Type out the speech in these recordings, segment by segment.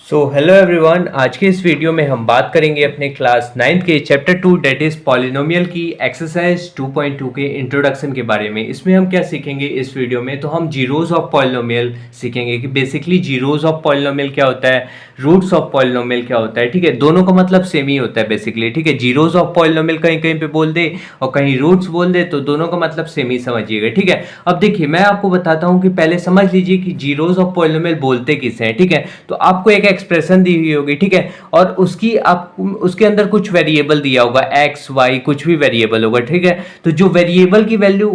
Hello everyone, आज के इस वीडियो में हम बात करेंगे अपने क्लास 9th के चैप्टर 2 डेट इज़ पॉलिनोमियल की एक्सरसाइज 2.2 के इंट्रोडक्शन के बारे में। इसमें हम क्या सीखेंगे इस वीडियो में, तो हम जीरोज ऑफ पॉलिनोमियल सीखेंगे कि बेसिकली जीरोज ऑफ पॉलिनोमियल क्या होता है, रूट्स ऑफ पॉलिनोमियल क्या होता है। ठीक है, दोनों का मतलब सेम ही होता है बेसिकली। ठीक है, जीरोज ऑफ पॉलिनोमियल कहीं कहीं पे बोल दे और कहीं रूट्स बोल दे तो दोनों का मतलब सेम ही समझिएगा। ठीक है, अब देखिए मैं आपको बताता हूँ कि पहले समझ लीजिए कि जीरोज ऑफ पॉलिनोमियल बोलते किसे हैं। ठीक है, तो आपको एक एक्सप्रेशन दी हुई होगी। ठीक है, और उसके अंदर कुछ वेरिएबल दिया होगा, एक्स वाई कुछ भी वेरिएबल होगा। ठीक है, तो जो वेरिएबल की वैल्यू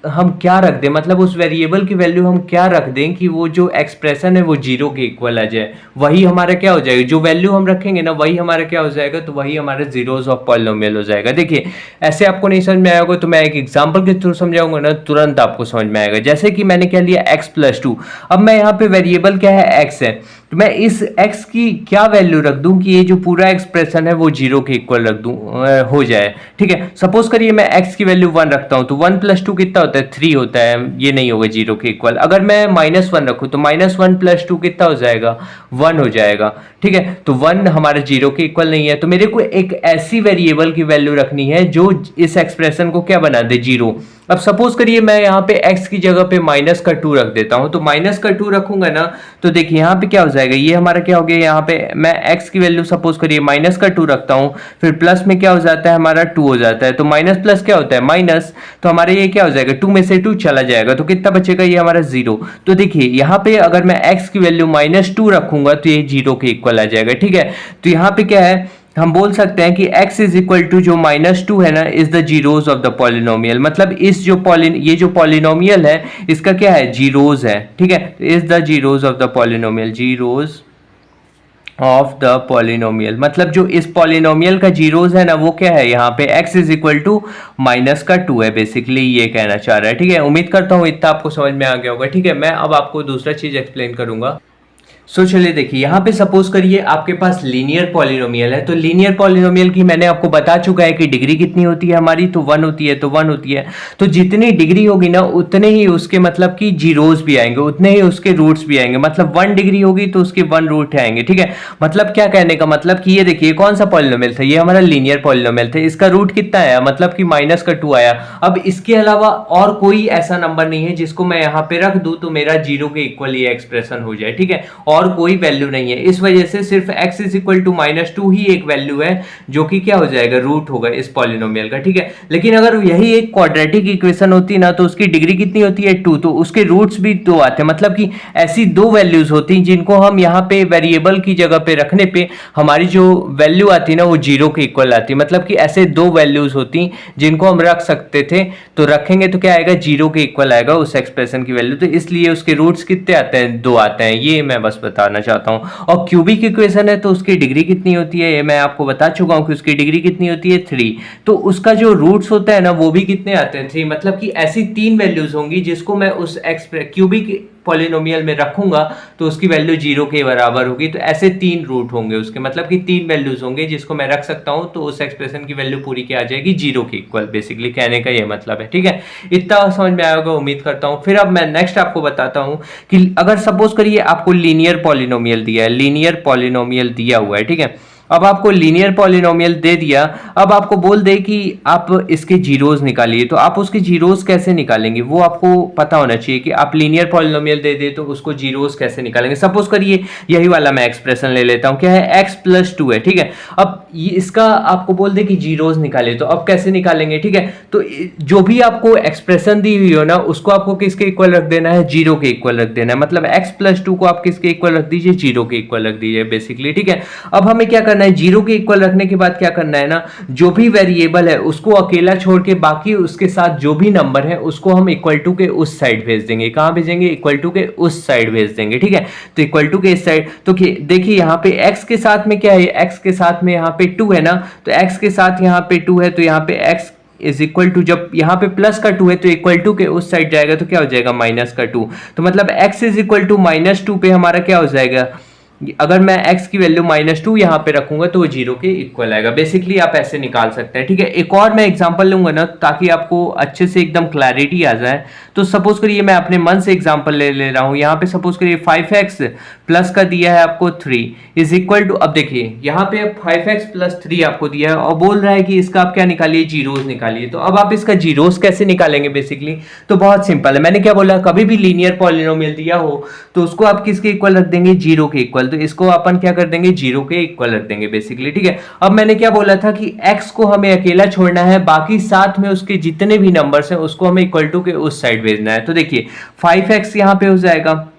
हम क्या रख दें, मतलब उस वेरिएबल की वैल्यू हम क्या रख दें कि वो जो एक्सप्रेशन है वो जीरो के इक्वल आ जाए, वही हमारा क्या हो जाएगा। जो वैल्यू हम रखेंगे ना वही हमारा क्या हो जाएगा, तो वही हमारा जीरोज ऑफ पॉलिनोमियल हो जाएगा। देखिए ऐसे आपको नहीं समझ में आएगा तो मैं एक एग्जांपल के थ्रू समझाऊंगा ना, तुरंत आपको समझ में आएगा। जैसे कि मैंने क्या लिया, x+2। अब मैं यहाँ पे वेरिएबल क्या है, x है, तो मैं इस x की क्या वैल्यू रख दूं कि ये जो पूरा एक्सप्रेशन है वो जीरो के इक्वल रख दूं, हो जाए। ठीक है, सपोज करिए मैं x की वैल्यू 1 रखता हूं तो 1+2 कितना होता है, 3 होता है, ये नहीं होगा जीरो के इक्वल। अगर मैं -1 रखूं तो -1+2 कितना हो जाएगा, 1 हो जाएगा। ठीक है, तो 1 हमारे जीरो के इक्वल नहीं है, तो मेरे को एक ऐसी वेरिएबल की वैल्यू रखनी है जो इस एक्सप्रेशन को क्या बना दे, जीरो। अब सपोज करिए मैं यहाँ पे x की जगह पे -2 रख देता हूँ, तो -2 रखूंगा ना तो देखिए यहाँ पे क्या हो जाएगा, ये हमारा क्या हो गया, यहाँ पे मैं x की वैल्यू सपोज करिए -2 रखता हूँ, फिर प्लस में क्या हो जाता है हमारा 2 हो जाता है, तो माइनस प्लस क्या होता है माइनस, तो हमारे ये क्या हो जाएगा, 2 में से 2 चला जाएगा तो कितना बचेगा, ये हमारा 0। तो देखिए यहाँ पे अगर मैं x की वैल्यू -2 रखूंगा तो ये 0 के इक्वल आ जाएगा। ठीक है, तो यहाँ पे क्या है, हम बोल सकते हैं कि x इज इक्वल टू जो -2 है ना is the zeros of the polynomial, मतलब इस जो ये जो पॉलिनोमियल है इसका क्या है, जीरोज है। ठीक है, is the zeros of the polynomial, zeros of the polynomial, मतलब जो इस पॉलिनोमियल का जीरोज है ना वो क्या है, यहाँ पे x इज इक्वल टू -2 है, बेसिकली ये कहना चाह रहा है। ठीक है, उम्मीद करता हूँ इतना आपको समझ में आ गया होगा। ठीक है, मैं अब आपको दूसरा चीज एक्सप्लेन करूंगा। चलिए देखिए यहाँ पे सपोज करिए आपके पास लीनियर पॉलिनोमियल है, तो लीनियर पॉलिनोमियल की मैंने आपको बता चुका है कि डिग्री कितनी होती है हमारी, तो 1 होती है, तो 1 होती है। तो जितनी डिग्री होगी ना उतने ही उसके मतलब कि जीरोज भी आएंगे, उतने ही उसके रूट्स भी आएंगे। मतलब 1 डिग्री होगी तो उसके 1 रूट आएंगे। ठीक है, मतलब क्या कहने का मतलब कि ये देखिए कौन सा पॉलिनोमियल था, ये हमारा लीनियर पॉलिनोमियल था, इसका रूट कितना आया, मतलब कि -2 आया। अब इसके अलावा और कोई ऐसा नंबर नहीं है जिसको मैं यहाँ पे रख दूं तो मेरा जीरो के इक्वल ये एक्सप्रेशन हो जाए। ठीक है, और कोई वैल्यू नहीं है, इस वजह से सिर्फ x इज इक्वल टू -2 ही एक वैल्यू है जो कि क्या हो जाएगा, रूट होगा इस पॉलिनोमियल का। ठीक है, लेकिन अगर यही एक क्वाड्रेटिक इक्वेशन होती ना तो उसकी डिग्री कितनी होती है, 2, तो उसके रूट्स भी 2 आते हैं। मतलब कि ऐसी दो वैल्यूज होती जिनको हम यहाँ पे वेरिएबल की जगह पे रखने पे हमारी जो वैल्यू आती ना वो जीरो के इक्वल आती। मतलब कि ऐसे दो वैल्यूज होती जिनको हम रख सकते थे, तो रखेंगे तो क्या आएगा, जीरो के इक्वल आएगा उस एक्सप्रेशन की वैल्यू। तो इसलिए उसके रूट्स कितने आते हैं, 2 आते हैं, ये मैं बस बताना चाहता हूं। और क्यूबिक इक्वेशन है तो उसकी डिग्री कितनी होती है, ये मैं आपको बता चुका हूं कि उसकी डिग्री कितनी होती है, 3। तो उसका जो रूट्स होता है ना वो भी कितने आते हैं, 3। मतलब कि ऐसी 3 वैल्यूज होंगी जिसको मैं उस क्यूबिक पॉलिनोमियल में रखूंगा तो उसकी वैल्यू जीरो के बराबर होगी। तो ऐसे 3 रूट होंगे उसके, मतलब कि 3 वैल्यूज होंगे जिसको मैं रख सकता हूं तो उस एक्सप्रेशन की वैल्यू पूरी क्या आ जाएगी, जीरो के इक्वल। बेसिकली कहने का ये मतलब है। ठीक है, इतना समझ में आएगा उम्मीद करता हूं। फिर अब मैं नेक्स्ट आपको बताता हूं कि अगर सपोज करिए आपको लीनियर पॉलिनोमियल दिया है, लीनियर पॉलिनोमियल दिया हुआ है। ठीक है, अब आपको लीनियर पॉलिनोमियल दे दिया, अब आपको बोल दे कि आप इसके जीरोज निकालिए, तो आप उसके जीरोज कैसे निकालेंगे वो आपको पता होना चाहिए कि आप लीनियर पॉलिनोमियल दे दे तो उसको जीरोज कैसे निकालेंगे। सपोज करिए यही वाला मैं एक्सप्रेशन ले लेता हूं, क्या है, x+2 है। ठीक है, अब ये इसका आपको बोल दे कि जीरोज निकालिए, तो अब कैसे निकालेंगे। ठीक है, तो जो भी आपको एक्सप्रेशन दी हुई हो ना उसको आपको किसके इक्वल रख देना है, जीरो के इक्वल रख देना है। मतलब x+2 को आप किसके इक्वल रख दीजिए, जीरो के इक्वल रख दीजिए बेसिकली। ठीक है, अब हमें क्या करना है, जीरो के इक्वल रखने के बाद क्या करना है ना, जो भी वेरिएबल है उसको अकेला छोड़ के बाकी उसके साथ जो भी नंबर है उसको हम इक्वल टू के उस साइड भेज देंगे। कहां भेजेंगे, इक्वल टू के उस साइड भेज देंगे। ठीक है, तो इक्वल टू के इस साइड, तो देखिए यहाँ पे x के साथ में क्या है, x के साथ में यहाँ पे 2 है ना, तो x के साथ यहाँ पे 2 है, तो यहाँ पे x इज इक्वल टू, जब यहाँ पे प्लस का 2 है तो इक्वल टू के उस साइड जाएगा तो क्या हो जाएगा, -2। तो मतलब x इज इक्वल टू -2 पे हमारा क्या हो जाएगा, अगर मैं x की वैल्यू -2 यहाँ पे रखूंगा तो वो 0 के इक्वल आएगा। बेसिकली आप ऐसे निकाल सकते हैं, ठीक है। एक और मैं एग्जांपल लूंगा ना ताकि आपको अच्छे से एकदम क्लैरिटी आ जाए। तो सपोज करिए मैं अपने मन से एग्जांपल ले रहा हूँ। यहाँ पे सपोज करिए 5x प्लस का दिया है आपको 3 इज इक्वल टू, अब देखिए यहाँ पे 5x प्लस 3 आपको दिया है और बोल रहा है कि इसका आप क्या निकालिए, जीरोस निकालिए। तो अब आप इसका जीरोस कैसे निकालेंगे बेसिकली, तो बहुत सिंपल है। मैंने क्या बोला, कभी भी लीनियर पॉलिनोमियल दिया हो तो उसको आप किसके इक्वल रख देंगे, 0 के इक्वल। तो इसको अपन क्या कर देंगे, 0 के इक्वल रख देंगे बेसिकली, ठीक है। अब मैंने क्या बोला था कि x को हमें अकेला छोड़ना है, बाकी साथ में उसके जितने भी नंबर्स हैं उसको हमें इक्वल टू के उस साइड भेजना है। तो देखिए 5x यहाँ पे हो जाएगा,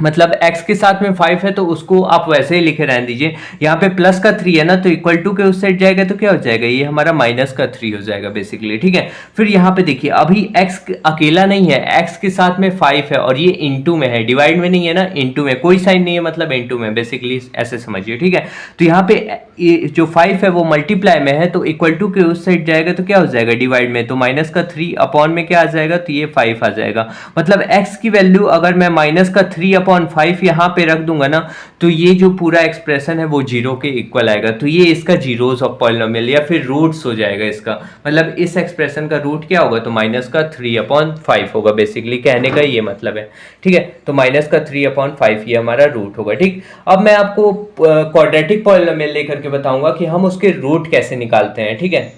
मतलब x के साथ में 5 है तो उसको आप वैसे ही लिखे रहने दीजिए। यहाँ पे प्लस का 3 है ना, तो इक्वल टू के उस साइड जाएगा तो क्या हो जाएगा, ये हमारा माइनस का 3 हो जाएगा बेसिकली, ठीक है। फिर यहाँ पे देखिए अभी x अकेला नहीं है, x के साथ में 5 है और ये इनटू में है, डिवाइड में नहीं है ना, इनटू में, कोई साइन नहीं है मतलब इनटू में, बेसिकली ऐसे समझिए, ठीक है। तो यहाँ पे जो 5 है वो मल्टीप्लाई में है तो इक्वल टू के उस साइड जाएगा तो क्या हो जाएगा, डिवाइड में, तो माइनस का 3 अपॉन में क्या आ जाएगा, तो ये 5 आ जाएगा। मतलब x की वैल्यू अगर मैं माइनस का 3/5 यहाँ पे रख दूंगा ना तो ये जो पूरा एक्सप्रेशन है वो 0 के इक्वल आएगा। तो ये इसका जीरोस ऑफ पॉलिनोमियल या फिर रूट्स हो जाएगा इसका, मतलब इस एक्सप्रेशन का रूट क्या होगा, तो माइनस का 3/5 होगा बेसिकली, कहने का ये मतलब है, ठीक है। तो माइनस का 3/5 ये हमारा रूट होगा, ठीक। अब मैं आपको क्वाड्रेटिक पॉलिनोमियल लेकर के बताऊंगा कि हम उसके रूट कैसे निकालते हैं, ठीक है।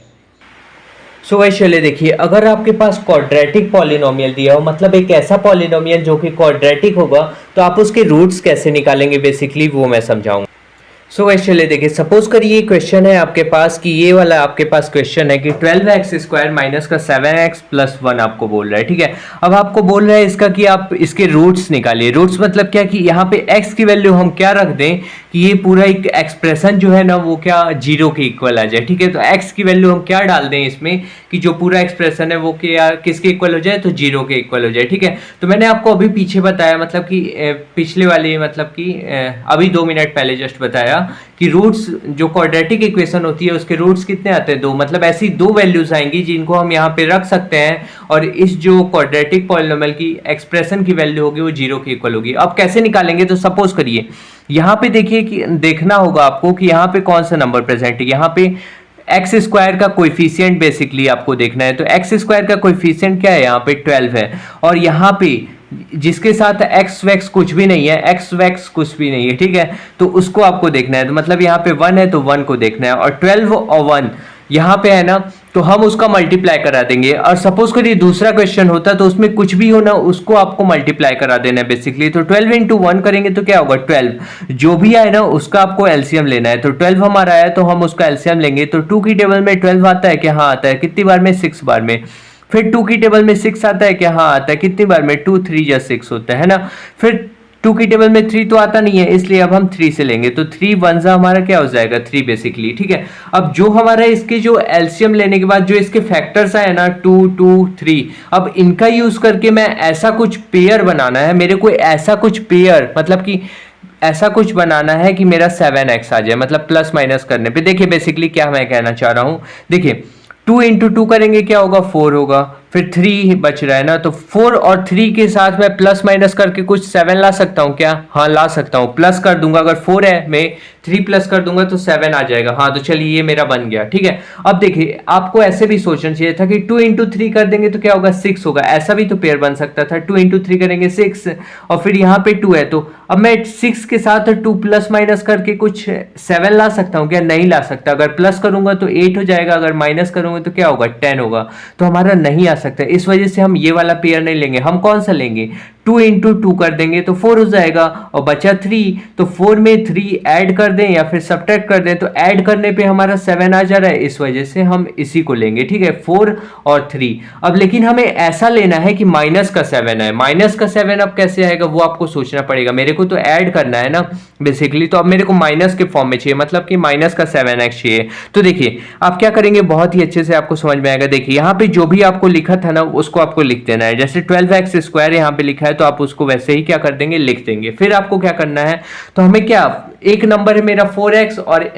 सो गाइस चलिए देखिए, अगर आपके पास क्वाड्रेटिक पॉलिनोमियल दिया हो, मतलब एक ऐसा पॉलिनोमियल जो कि क्वाड्रेटिक होगा, तो आप उसके रूट्स कैसे निकालेंगे बेसिकली वो मैं समझाऊंगा। सो गाइस चलिए देखिए, सपोज करिए क्वेश्चन है आपके पास कि ये वाला आपके पास क्वेश्चन है कि 12x² माइनस का 7x प्लस 1 आपको बोल रहा है, ठीक है। अब आपको बोल रहा है इसका कि आप इसके रूट्स निकालिए। रूट्स मतलब क्या कि यहाँ पे x की वैल्यू हम क्या रख दें कि ये पूरा एक एक्सप्रेशन जो है ना वो क्या 0 के इक्वल आ जाए, ठीक है। तो x की वैल्यू हम क्या डाल दें इसमें कि जो पूरा एक्सप्रेशन है वो क्या किसके इक्वल हो जाए, तो 0 के इक्वल हो जाए, ठीक है। तो मैंने आपको अभी पीछे बताया, मतलब कि पिछले वाले, मतलब कि अभी 2 मिनट पहले जस्ट बताया कि रूट्स जो क्वाड्रेटिक इक्वेशन होती है उसके रूट्स कितने आते हैं, 2, मतलब ऐसी 2 वैल्यूज आएंगी जिनको हम यहाँ पे रख सकते हैं और इस जो क्वाड्रेटिक पॉलिनोमियल की एक्सप्रेशन की वैल्यू होगी वो 0 के इक्वल होगी। अब कैसे निकालेंगे, तो सपोज करिए यहाँ पे देखिए कि देखना होगा आपको कि यहाँ पे कौन सा नंबर प्रेजेंट है। यहाँ पे x² का कोएफिशिएंट बेसिकली आपको देखना है, तो x² का कोएफिशिएंट क्या है, यहाँ पे 12 है और यहाँ पे जिसके साथ x वैक्स कुछ भी नहीं है, x वैक्स कुछ भी नहीं है, ठीक है, तो उसको आपको देखना है। तो मतलब यहाँ पे 1 है तो 1 को देखना है और 12 और 1 यहाँ पे है ना, तो हम उसका मल्टीप्लाई करा देंगे। और सपोज करिए दूसरा क्वेश्चन होता तो उसमें कुछ भी हो ना उसको आपको मल्टीप्लाई करा देना है बेसिकली। तो 12 इंटू 1 करेंगे तो क्या होगा, 12, जो भी आए ना उसका आपको एलसीएम लेना है। तो 12 हमारा आया तो हम उसका एलसीएम लेंगे। तो 2 की टेबल में 12 आता है क्या, हाँ आता है, कितनी बार में, 6 बार में। फिर 2 की टेबल में 6 आता है क्या, हाँ आता है, कितनी बार में, 2 3 या 6 होता है ना। फिर 2 की टेबल में 3 तो आता नहीं है, इसलिए अब हम 3 से लेंगे। तो 3 1 हमारा क्या हो जाएगा, 3 बेसिकली, ठीक है। अब जो हमारा इसके जो एलसीएम लेने के बाद जो इसके फैक्टर्स आए ना 2 2 3, अब इनका यूज करके मैं ऐसा कुछ पेयर बनाना है मेरे को, ऐसा कुछ पेयर मतलब कि ऐसा कुछ बनाना है कि मेरा 7x आ जाए, मतलब प्लस माइनस करने पे। देखिए बेसिकली क्या मैं कहना चाह रहा हूं, देखिए 2 इंटू 2 करेंगे क्या होगा, 4 होगा। फिर 3 बच रहा है ना, तो 4 और 3 के साथ मैं प्लस माइनस करके कुछ 7 ला सकता हूँ क्या, हाँ ला सकता हूँ। प्लस कर दूंगा, अगर 4 है मैं 3 प्लस कर दूंगा तो 7 आ जाएगा। हाँ तो चलिए ये मेरा बन गया, ठीक है। अब देखिए आपको ऐसे भी सोचना चाहिए था कि 2 इंटू 3 कर देंगे तो क्या होगा, 6 होगा। ऐसा भी तो पेयर बन सकता था, 2 इंटू 3 करेंगे 6 और फिर यहाँ पे 2 है, तो अब मैं 6 के साथ 2 प्लस माइनस करके कुछ 7 ला सकता हूँ क्या, नहीं ला सकता। अगर प्लस करूंगा तो 8 हो जाएगा, अगर माइनस करूंगा तो क्या होगा, 10 होगा। तो हमारा नहीं आ सकता, इस वजह से हम ये वाला पेयर नहीं लेंगे। हम कौन सा लेंगे, 2 इंटू 2 कर देंगे तो 4 हो जाएगा और बचा 3, तो 4 में 3 ऐड कर दें या फिर सब्ट्रैक्ट कर दें, तो ऐड करने पे हमारा 7 आ जा रहा है, इस वजह से हम इसी को लेंगे, ठीक है, 4 और 3। अब लेकिन हमें ऐसा लेना है कि माइनस का 7 है। माइनस का 7 अब कैसे आएगा वो आपको सोचना पड़ेगा, मेरे को तो ऐड करना है ना बेसिकली। तो अब मेरे को माइनस के फॉर्म में चाहिए, मतलब कि माइनस का 7x चाहिए। तो देखिए आप क्या करेंगे, बहुत ही अच्छे से आपको समझ में आएगा। देखिए यहाँ पे जो भी आपको लिखा था ना उसको आपको लिख देना है। जैसे 12x² यहाँ पे लिखा है तो आप उसको वैसे ही क्या कर देंगे, लिख देंगे। फिर आपको क्या करना है, तो हमें क्या, एक नंबर है मेरा 4x और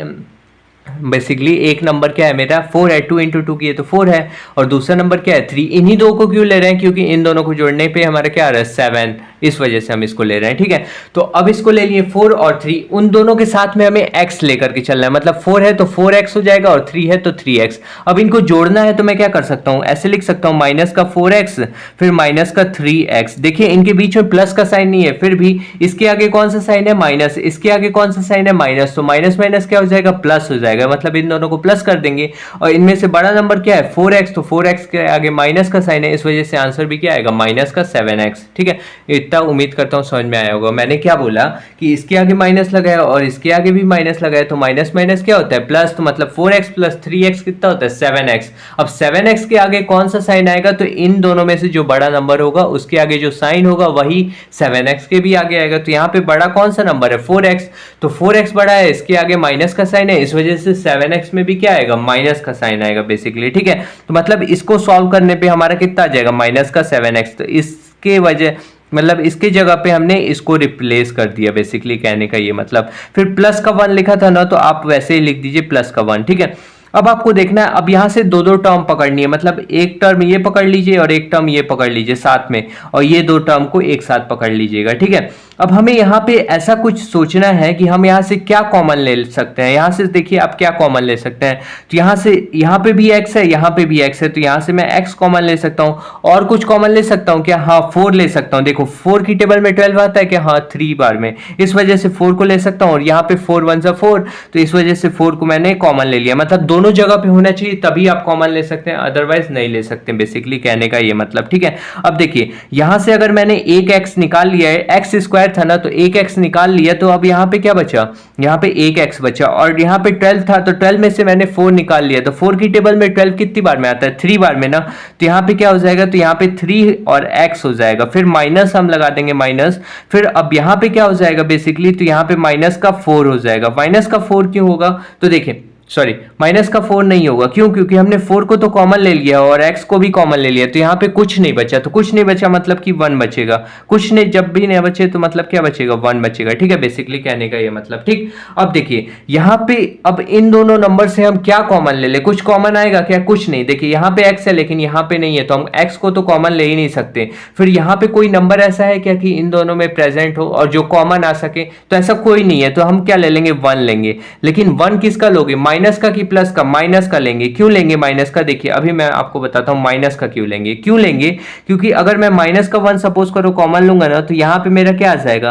बेसिकली एक नंबर क्या है मेरा 4 है, 2 इंटू 2 किए तो 4 है और दूसरा नंबर क्या है 3। इन्हीं दो को क्यों ले रहे हैं, क्योंकि इन दोनों को जोड़ने पे हमारा क्या आ रहा है 7, इस वजह से हम इसको ले रहे हैं, ठीक है। तो अब इसको ले लिए 4 और 3, उन दोनों के साथ में हमें x लेकर के चलना है, मतलब 4 है तो 4x हो जाएगा और 3 है तो 3x। अब इनको जोड़ना है तो मैं क्या कर सकता हूं, ऐसे लिख सकता हूं माइनस का 4x फिर माइनस का 3x। देखिए इनके बीच में प्लस का साइन नहीं है, फिर भी इसके आगे कौन सा साइन है, माइनस, इसके आगे कौन सा साइन है, माइनस, तो माइनस माइनस क्या हो जाएगा, प्लस हो जाएगा, मतलब इन दोनों को प्लस कर देंगे। और इनमें से बड़ा नंबर क्या है, 4x, तो 4x के आगे माइनस का साइन है, इस वजह से आंसर भी क्या आएगा, माइनस का 7x, ठीक है। इतना उम्मीद करता हूं समझ में आया होगा। मैंने क्या बोला कि इसके आगे माइनस लगाया और इसके आगे भी माइनस लगाया, तो माइनस माइनस क्या होता है, प्लस, तो मतलब 4x प्लस 3x कितना होता है, 7x। अब 7x के आगे कौन सा साइन आएगा, तो इन दोनों में से जो बड़ा नंबर होगा उसके आगे जो साइन होगा वही 7x के भी आगे आएगा। तो यहाँ पे बड़ा कौन सा नंबर है, 4x, तो 4x बड़ा है, इसके आगे माइनस का साइन है, इस वजह से 7x में भी क्या आएगा, माइनस का साइन आएगा बेसिकली, ठीक है। तो मतलब इसको सॉल्व करने पे हमारा कितना आ जाएगा, माइनस का 7x। तो इसके वजह मतलब इसके जगह पे हमने इसको रिप्लेस कर दिया बेसिकली, कहने का ये मतलब। फिर प्लस का 1 लिखा था ना, तो आप वैसे ही लिख दीजिए प्लस का 1, ठीक है। अब आपको देखना है, अब यहां से दो दो टर्म पकड़नी है, मतलब एक टर्म ये पकड़ लीजिए और एक टर्म ये पकड़ लीजिए साथ में, और ये दो टर्म को एक साथ पकड़ लीजिएगा, ठीक है। अब हमें यहाँ पे ऐसा कुछ सोचना है कि हम यहाँ से क्या कॉमन ले सकते हैं। यहाँ से देखिए आप क्या कॉमन ले सकते हैं, तो यहाँ से यहाँ पे भी x है, यहाँ पे भी x है, तो यहाँ से मैं x कॉमन ले सकता हूँ। और कुछ कॉमन ले सकता हूँ क्या, हाँ 4 ले सकता हूँ। देखो 4 की टेबल में 12 आता है क्या, हाँ 3 बार में, इस वजह से 4 को ले सकता हूँ। और यहाँ पे 4 1 जा 4, तो इस वजह से 4 को मैंने कॉमन ले लिया। मतलब दोनों जगह पे होना चाहिए तभी आप कॉमन ले सकते हैं, अदरवाइज नहीं ले सकते बेसिकली, कहने का ये मतलब, ठीक है। अब देखिए यहाँ से अगर मैंने एक x निकाल लिया है, x स्क्वायर था ना, तो एक x निकाल लिया, तो अब यहाँ पे क्या बचा, यहाँ पे एक x बचा। और यहाँ पे 12 था, तो 12 में से मैंने 4 निकाल लिया, तो 4 की टेबल में 12 कितनी बार में आता है, 3 बार में ना, तो यहाँ पे क्या हो जाएगा, तो यहाँ पे 3 और x हो जाएगा, फिर माइनस हम लगा देंगे माइनस, फिर अब यहाँ पे क्या हो जाएगा बेसिकली, तो यहाँ पे माइनस का 4 हो जाएगा। माइनस का 4 क्यों होगा, तो देखिए सॉरी माइनस का 4 नहीं होगा, क्यों, क्योंकि हमने 4 को तो कॉमन ले लिया और x को भी कॉमन ले लिया, तो यहाँ पे कुछ नहीं बचा, तो कुछ नहीं बचा मतलब कि 1 बचेगा, कुछ नहीं, जब भी नहीं बचे तो मतलब क्या बचेगा, 1 बचेगा, ठीक है, बेसिकली कहने का ये मतलब, ठीक। अब देखिए यहाँ पे अब इन दोनों नंबर से हम क्या कॉमन ले ले, कुछ कॉमन आएगा क्या, कुछ नहीं। देखिए यहाँ पे x है लेकिन यहाँ पे नहीं है, तो हम x को तो कॉमन ले ही नहीं सकते। फिर यहाँ पे कोई नंबर ऐसा है क्या कि इन दोनों में प्रेजेंट हो और जो कॉमन आ सके, तो ऐसा कोई नहीं है, तो हम क्या ले लेंगे, 1 लेंगे। लेकिन 1 किसका लोगे, माइनस का कि प्लस का, माइनस का लेंगे। क्यों लेंगे माइनस का, देखिए अभी मैं आपको बताता हूं माइनस का क्यों लेंगे। क्यों लेंगे, क्योंकि अगर मैं माइनस का 1 सपोज करो कॉमन लूंगा ना, तो यहां पे मेरा क्या आ जाएगा,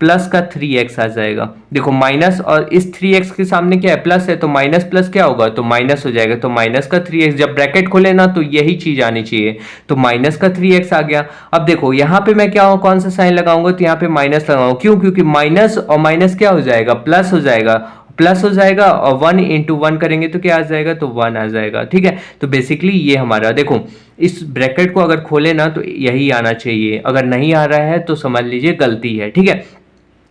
प्लस का 3x आ जाएगा। देखो माइनस और इस 3x के सामने क्या है, प्लस है, तो माइनस प्लस क्या होगा, तो माइनस हो जाएगा, तो माइनस का 3x, जब ब्रैकेट खोले ना तो यही चीज आनी चाहिए, तो माइनस का 3x आ गया। अब देखो यहाँ पे मैं क्या हूँ, कौन सा साइन लगाऊंगा, तो यहाँ पे माइनस लगाऊंगा। क्यों, क्योंकि माइनस और माइनस क्या हो जाएगा, प्लस हो जाएगा, प्लस हो जाएगा, और 1 इंटू 1 करेंगे तो क्या आ जाएगा, तो 1 आ जाएगा, ठीक है। तो बेसिकली ये हमारा, देखो इस ब्रैकेट को अगर खोले ना तो यही आना चाहिए, अगर नहीं आ रहा है तो समझ लीजिए गलती है, ठीक है।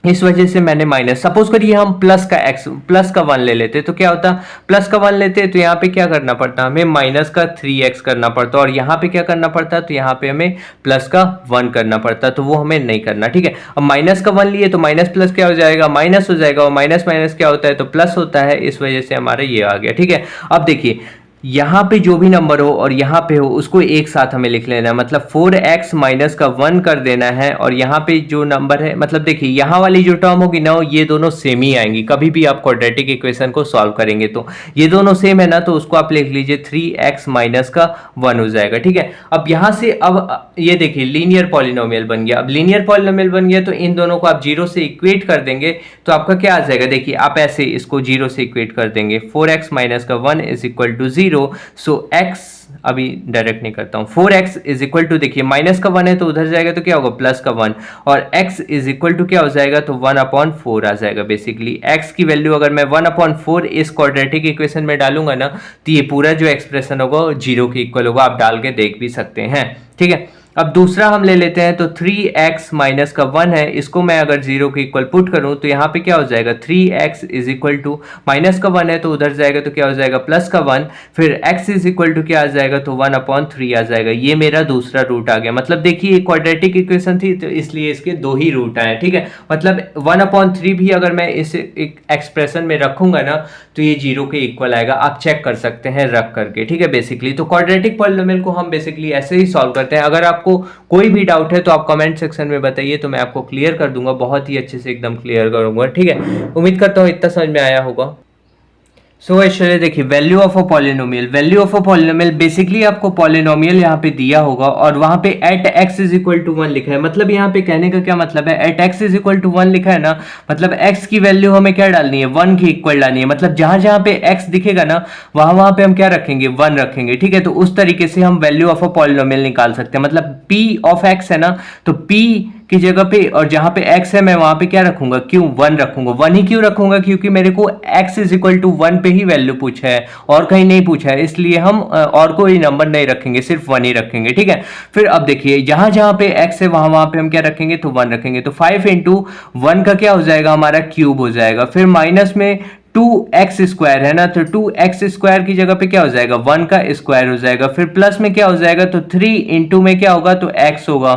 इस वजह से मैंने माइनस, सपोज करिए हम प्लस का x प्लस का 1 ले लेते, तो क्या होता, प्लस का 1 लेते तो यहाँ पे क्या करना पड़ता, हमें माइनस का 3x करना पड़ता, और यहाँ पे क्या करना पड़ता, तो यहाँ पे हमें प्लस का 1 करना पड़ता, तो वो हमें नहीं करना, ठीक है। अब माइनस का 1 लिए तो माइनस प्लस क्या हो जाएगा, माइनस हो जाएगा, और माइनस माइनस क्या होता है, तो प्लस होता है, इस वजह से हमारा ये आ गया, ठीक है। अब देखिए यहाँ पे जो भी नंबर हो और यहाँ पे हो उसको एक साथ हमें लिख लेना है, मतलब 4x माइनस का 1 कर देना है, और यहाँ पे जो नंबर है, मतलब देखिए यहाँ वाली जो टर्म होगी ना, ये दोनों सेम ही आएंगी। कभी भी आप क्वाड्रेटिक इक्वेशन को सॉल्व करेंगे तो ये दोनों सेम है ना, तो उसको आप लिख लीजिए 3x माइनस का 1 हो जाएगा, ठीक है। अब यहाँ से अब ये देखिए लीनियर पॉलिनोमियल बन गया। अब लीनियर पॉलिनोमियल बन गया तो इन दोनों को आप 0 से इक्वेट कर देंगे, तो आपका क्या आ जाएगा, देखिए आप ऐसे इसको 0 से इक्वेट कर देंगे, 4x माइनस का 1 is equal to 0। So x अभी डायरेक्ट नहीं करता हूं, 4x इज इक्वल टू, देखिए माइनस का 1 है तो उधर जाएगा तो क्या होगा, प्लस का 1, और x इज इक्वल टू क्या हो जाएगा, तो 1/4 आ जाएगा। बेसिकली x की वैल्यू अगर मैं 1/4 इस क्वाड्रेटिक इक्वेशन में डालूंगा ना, तो ये पूरा जो एक्सप्रेशन होगा 0 के इक्वल होगा, आप डाल के देख भी सकते हैं, ठीक है। अब दूसरा हम ले लेते हैं, तो 3x माइनस का 1 है, इसको मैं अगर 0 के इक्वल पुट करूं तो यहाँ पे क्या हो जाएगा, 3x is equal to, minus का 1 है तो उधर जाएगा तो क्या हो जाएगा, प्लस का 1, फिर x इज इक्वल टू क्या आ जाएगा, तो 1/3 आ जाएगा। ये मेरा दूसरा रूट आ गया। मतलब देखिए क्वाड्रेटिक इक्वेशन थी तो इसलिए इसके दो ही रूट आए, ठीक है। मतलब 1/3 भी अगर मैं इस एक्सप्रेशन में रखूंगा ना, तो ये 0 के इक्वल आएगा, आप चेक कर सकते हैं रख करके, ठीक है। बेसिकली तो क्वाड्रेटिक पॉलिनोमियल को हम बेसिकली ऐसे ही सॉल्व करते हैं। अगर आप आपको कोई भी डाउट है तो आप कमेंट सेक्शन में बताइए, तो मैं आपको क्लियर कर दूंगा, बहुत ही अच्छे से एकदम क्लियर करूंगा, ठीक है। उम्मीद करता हूँ इतना समझ में आया होगा। सो चलिए देखिए, value of a polynomial, value of a polynomial basically आपको पॉलिनोमियल यहाँ पे दिया होगा और वहां पे at x is equal to 1 लिखा है। मतलब यहाँ पे कहने का क्या मतलब है, at x is equal to 1 लिखा है ना, मतलब एक्स की वैल्यू हमें क्या डालनी है, 1 की इक्वल डालनी है। मतलब जहां जहां पे एक्स दिखेगा ना वहां वहां पे हम क्या रखेंगे, 1 रखेंगे, ठीक है। तो उस तरीके से हम वैल्यू ऑफ अ पॉलिनोमियल निकाल सकते हैं। मतलब p ऑफ x है ना, तो p की जगह पे और जहां पे x है मैं वहां पे क्या रखूंगा, क्यों 1 रखूंगा। 1 ही क्यों रखूंगा, क्योंकि मेरे को x इज इक्वल टू 1 पे ही वैल्यू पूछा है और कहीं नहीं पूछा है, इसलिए हम और कोई नंबर नहीं रखेंगे, सिर्फ 1 ही रखेंगे, ठीक है। फिर अब देखिए जहां जहां पे x है वहां वहां पे हम क्या रखेंगे, तो 1 रखेंगे। तो 5 इंटू 1 का क्या हो जाएगा, हमारा क्यूब हो जाएगा। फिर माइनस में 2x स्क्वायर है ना, तो 2x स्क्वायर की जगह पे क्या हो जाएगा, 1 का स्क्वायर हो जाएगा। फिर प्लस में क्या हो जाएगा, तो 3 इंटू में क्या होगा, तो x होगा।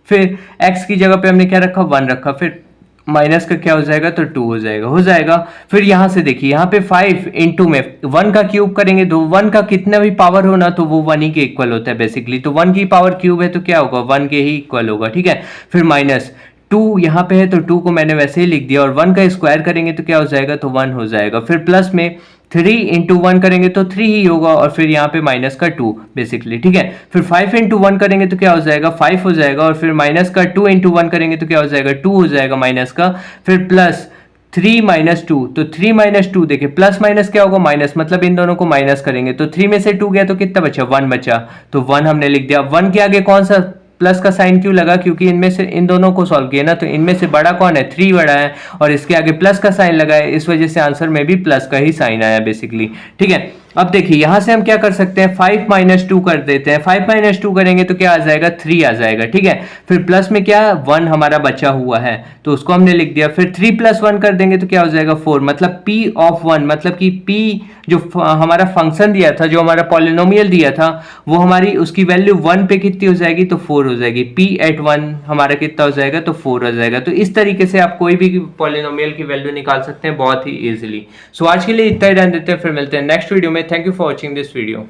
फिर x की जगह पे हमने क्या रखा, 1 रखा। फिर माइनस का क्या हो जाएगा, तो 2 हो जाएगा। फिर यहां से देखिए, यहां पे 5 इंटू में 1 का क्यूब करेंगे तो 1 का कितना भी पावर हो ना तो वो 1 ही के इक्वल होता है बेसिकली। तो 1 की पावर क्यूब है तो क्या होगा, 1 के ही इक्वल होगा, ठीक है। फिर माइनस 2 यहाँ पे है तो 2 को मैंने वैसे ही लिख दिया और 1 का स्क्वायर करेंगे तो क्या हो जाएगा, तो 1 हो जाएगा। फिर प्लस में 3 इंटू 1 करेंगे तो 3 ही होगा और फिर यहाँ पे माइनस का 2 बेसिकली, ठीक है। फिर 5 इंटू 1 करेंगे तो क्या हो जाएगा, 5 हो जाएगा और फिर माइनस का 2 इंटू 1 करेंगे तो क्या हो जाएगा, 2 हो जाएगा माइनस का। फिर प्लस 3 माइनस 2, तो 3 माइनस 2 देखिए, प्लस माइनस क्या होगा, माइनस, मतलब इन दोनों को माइनस करेंगे तो 3 में से 2 गया तो कितना बचा, 1 बचा। तो 1 हमने लिख दिया। 1 के आगे कौन सा प्लस का साइन क्यों लगा, क्योंकि इनमें से इन दोनों को सॉल्व किया ना, तो इनमें से बड़ा कौन है, 3 बड़ा है और इसके आगे प्लस का साइन लगा है, इस वजह से आंसर में भी प्लस का ही साइन आया बेसिकली, ठीक है। अब देखिए यहां से हम क्या कर सकते हैं, 5 माइनस 2 कर देते हैं। 5 माइनस 2 करेंगे तो क्या आ जाएगा, 3 आ जाएगा, ठीक है। फिर प्लस में क्या, 1 हमारा बचा हुआ है तो उसको हमने लिख दिया। फिर 3 प्लस 1 कर देंगे तो क्या हो जाएगा, 4। मतलब p ऑफ 1, मतलब कि p जो हमारा फंक्शन दिया था, जो हमारा पॉलिनोमियल दिया था, वो हमारी उसकी वैल्यू 1 पे कितनी हो जाएगी, तो 4 हो जाएगी। p एट 1 हमारा कितना हो जाएगा, तो 4 हो जाएगा। तो इस तरीके से आप कोई भी पॉलिनोमियल की वैल्यू निकाल सकते हैं बहुत ही इजीली। सो आज के लिए इतना ही रहने देते हैं, फिर मिलते हैं नेक्स्ट वीडियो में। Thank you for watching this video.